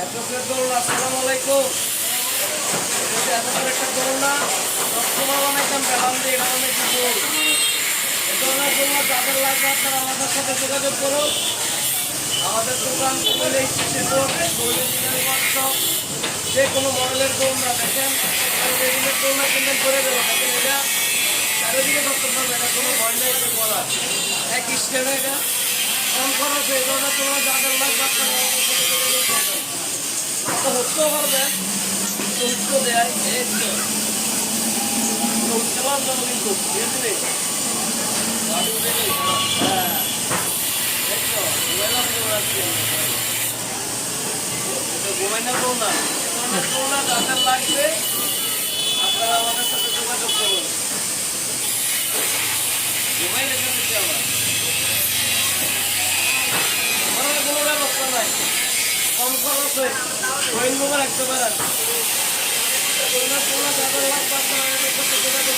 এতক্ষণের দোলনা, আসসালামু আলাইকুম। এতক্ষণের একটা দোলনা সবসময় বানাইতাম পেলাম দিয়ে, এটা বানাইছি দোল। এই দোলনার জন্য যাদের লাগবে আপনারা আমাদের সাথে যোগাযোগ করুন। আমাদের দোকান কোয়েলে স্টেশন রোড, কোয়েলে ইঞ্জিনিয়ারিং ওয়ার্কশপ। যে কোনো মডেলের দোলনা দেখেন, রেডিমেড দোলনা কিনবেন করে দেবো। দেখেন এটা চারিদিকে ধরতে পারবে, এটা কোনো ভয় নেই যে বলার। এক স্টেমে এটা কম খরচে এই ধরনের দোলনা যাদের লাগবে আপনারা আমাদের সাথে যোগাযোগ করবেন। তো হতেও পারবেন, উঠতে দেয় এই তো উঠতে পারলাম কিন্তু বুঝলি গাড়ি উঠে গেল। হ্যাঁ দেখছো ঘুমাইলাম আজকে, ঘুমাই না করো না, যাদের লাগবে আপনারা আমাদের সাথে যোগাযোগ করুন। ঘুমাই লেগে দিচ্ছি আমার কোনো ব্যবস্থা নাই, কম খরচে ড্রয়িং রুমে রাখতে পারেন। যাদের লাগবে আপনারা আমাদের সাথে যোগাযোগ